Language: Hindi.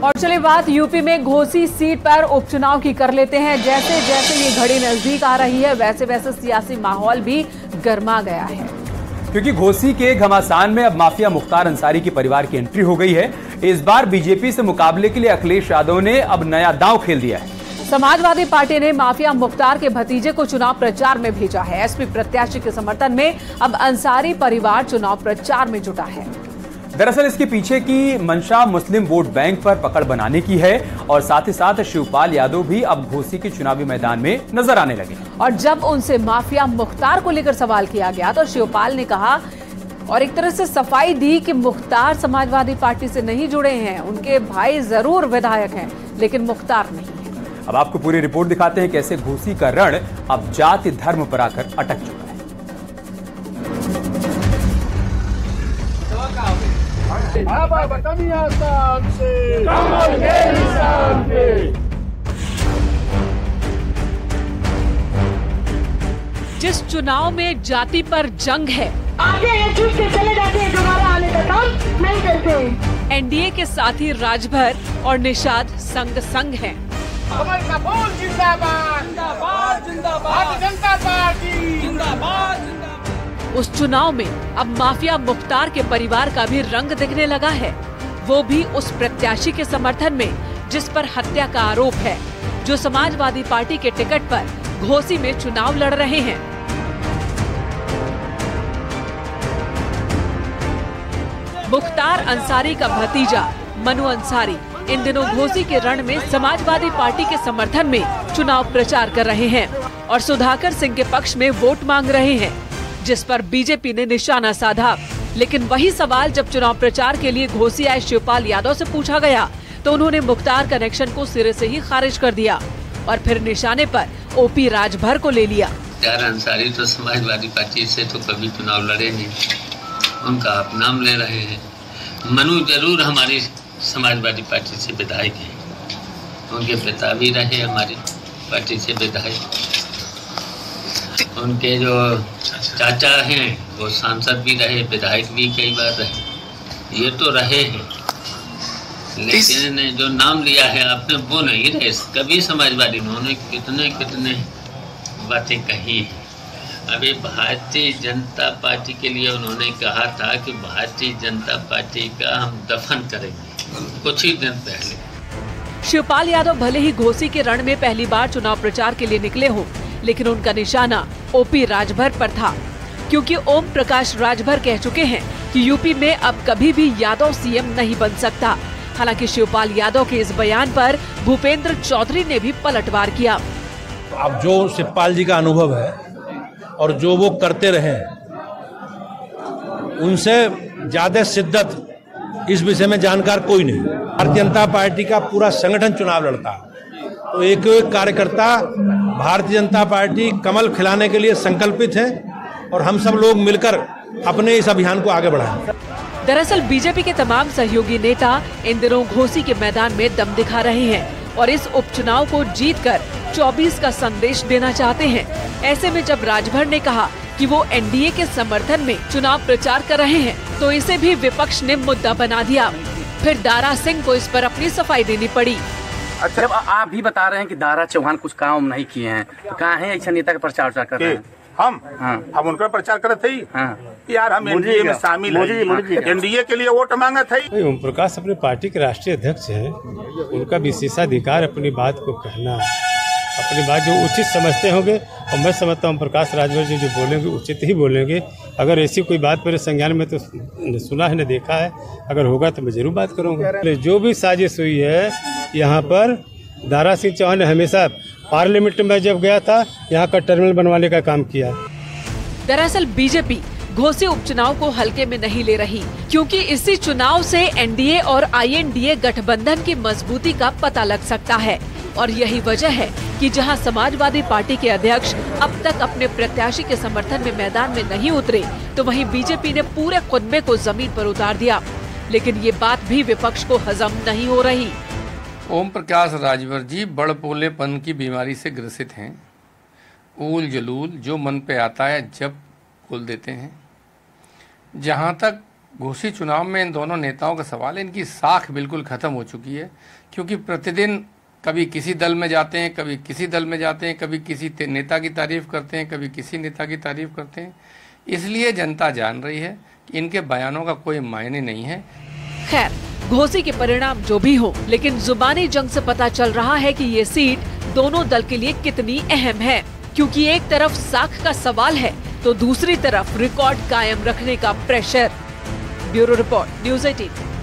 और चलिए बात यूपी में घोसी सीट पर उपचुनाव की कर लेते हैं। जैसे जैसे ये घड़ी नजदीक आ रही है वैसे वैसे सियासी माहौल भी गर्मा गया है, क्योंकि घोसी के घमासान में अब माफिया मुख्तार अंसारी के परिवार की एंट्री हो गई है। इस बार बीजेपी से मुकाबले के लिए अखिलेश यादव ने अब नया दांव खेल दिया है। समाजवादी पार्टी ने माफिया मुख्तार के भतीजे को चुनाव प्रचार में भेजा है। एसपी प्रत्याशी के समर्थन में अब अंसारी परिवार चुनाव प्रचार में जुटा है। दरअसल इसके पीछे की मंशा मुस्लिम वोट बैंक पर पकड़ बनाने की है और साथ ही साथ शिवपाल यादव भी अब घोसी के चुनावी मैदान में नजर आने लगे। और जब उनसे माफिया मुख्तार को लेकर सवाल किया गया तो शिवपाल ने कहा और एक तरह से सफाई दी कि मुख्तार समाजवादी पार्टी से नहीं जुड़े हैं, उनके भाई जरूर विधायक हैं लेकिन मुख्तार नहीं है। अब आपको पूरी रिपोर्ट दिखाते हैं कैसे घोसी का रण अब जाति धर्म पर आकर अटक चुका है। जिस चुनाव में जाति पर जंग है, आगे छूट के चले जाते हैं, दोबारा आने का काम नहीं करते। एनडीए के साथी राजभर और निषाद संग संग हैं। कमल का फूल जिंदाबाद, जिंदाबाद, जिंदाबाद, भारतीय जनता पार्टी जिंदाबाद, जिंदाबाद। उस चुनाव में अब माफिया मुख्तार के परिवार का भी रंग दिखने लगा है, वो भी उस प्रत्याशी के समर्थन में जिस पर हत्या का आरोप है, जो समाजवादी पार्टी के टिकट पर घोसी में चुनाव लड़ रहे हैं। मुख्तार अंसारी का भतीजा मनु अंसारी इन दिनों घोसी के रण में समाजवादी पार्टी के समर्थन में चुनाव प्रचार कर रहे हैं और सुधाकर सिंह के पक्ष में वोट मांग रहे हैं, जिस पर बीजेपी ने निशाना साधा। लेकिन वही सवाल जब चुनाव प्रचार के लिए घोसी आए शिवपाल यादव से पूछा गया तो उन्होंने मुख्तार कनेक्शन को सिरे से ही खारिज कर दिया और फिर निशाने पर ओपी राजभर को ले लिया। यार अंसारी तो समाजवादी पार्टी से तो कभी चुनाव लड़े नहीं, उनका आप नाम ले रहे हैं। मनु जरूर हमारी समाजवादी पार्टी से विधायक है, उनके पिता भी रहे हमारी पार्टी से विधायक, उनके जो चाचा हैं वो सांसद भी रहे, विधायक भी कई बार रहे, ये तो रहे हैं। लेकिन जो नाम लिया है आपने वो नहीं रहे कभी समाजवादी। उन्होंने कितने कितने बातें कही हैं। अभी भारतीय जनता पार्टी के लिए उन्होंने कहा था कि भारतीय जनता पार्टी का हम दफन करेंगे कुछ ही दिन पहले। शिवपाल यादव भले ही घोसी के रण में पहली बार चुनाव प्रचार के लिए निकले हों, लेकिन उनका निशाना ओपी राजभर पर था, क्योंकि ओम प्रकाश राजभर कह चुके हैं कि यूपी में अब कभी भी यादव सीएम नहीं बन सकता। हालांकि शिवपाल यादव के इस बयान पर भूपेंद्र चौधरी ने भी पलटवार किया। अब जो शिवपाल जी का अनुभव है और जो वो करते रहे उनसे ज्यादा शिद्दत इस विषय में जानकार कोई नहीं। भारतीय जनता पार्टी का पूरा संगठन चुनाव लड़ता है तो एक एक कार्यकर्ता भारतीय जनता पार्टी कमल खिलाने के लिए संकल्पित है और हम सब लोग मिलकर अपने इस अभियान को आगे बढ़ाएं। दरअसल बीजेपी के तमाम सहयोगी नेता इन दिनों घोसी के मैदान में दम दिखा रहे हैं और इस उपचुनाव को जीतकर 24 का संदेश देना चाहते हैं। ऐसे में जब राजभर ने कहा कि वो एनडीए के समर्थन में चुनाव प्रचार कर रहे हैं तो इसे भी विपक्ष ने मुद्दा बना दिया। फिर दारा सिंह को इस पर अपनी सफाई देनी पड़ी। अच्छा, जब आप भी बता रहे हैं कि दारा चौहान कुछ काम नहीं किए हैं तो कहाँ है ऐसा नेता का प्रचार कर रहे हैं? हम उनका प्रचार करते ही यार हम एनडीए में शामिल हैं, एनडीए के लिए वोट मांगा था। ओम प्रकाश अपने पार्टी के राष्ट्रीय अध्यक्ष हैं, उनका विशेषाधिकार अपनी बात को कहना, अपनी बात जो उचित समझते होंगे और मैं समझता हूँ प्रकाश राजभर जी जो बोलेंगे उचित ही बोलेंगे। अगर ऐसी कोई बात मेरे संज्ञान में तो न सुना है न देखा है, अगर होगा तो मैं जरूर बात करूँगा। जो भी साजिश हुई है यहाँ पर, दारा सिंह चौहान ने हमेशा पार्लियामेंट में जब गया था यहाँ का टर्मिनल बनवाने का काम किया। दरअसल बीजेपी घोसी उपचुनाव को हल्के में नहीं ले रही, क्योंकि इसी चुनाव से एनडीए और आईएनडीए गठबंधन की मजबूती का पता लग सकता है और यही वजह है कि जहां समाजवादी पार्टी के अध्यक्ष अब तक अपने प्रत्याशी के समर्थन में मैदान में नहीं उतरे, तो वहीं बीजेपी ने पूरे खुदमे को जमीन पर उतार दिया। लेकिन ये बात भी विपक्ष को हजम नहीं हो रही। ओम प्रकाश राजभर जी बड़पोलेपन की बीमारी से ग्रसित हैं। ऊल जलूल जो मन पे आता है जब खोल देते हैं। जहाँ तक घोसी चुनाव में इन दोनों नेताओं का सवाल है, इनकी साख बिल्कुल खत्म हो चुकी है, क्योंकि प्रतिदिन कभी किसी दल में जाते हैं, कभी किसी दल में जाते हैं, कभी किसी नेता की तारीफ करते हैं, कभी किसी नेता की तारीफ करते हैं। इसलिए जनता जान रही है कि इनके बयानों का कोई मायने नहीं है। खैर, घोसी के परिणाम जो भी हो, लेकिन जुबानी जंग से पता चल रहा है कि ये सीट दोनों दल के लिए कितनी अहम है, क्योंकि एक तरफ साख का सवाल है तो दूसरी तरफ रिकॉर्ड कायम रखने का प्रेशर। Bureau report, news 18।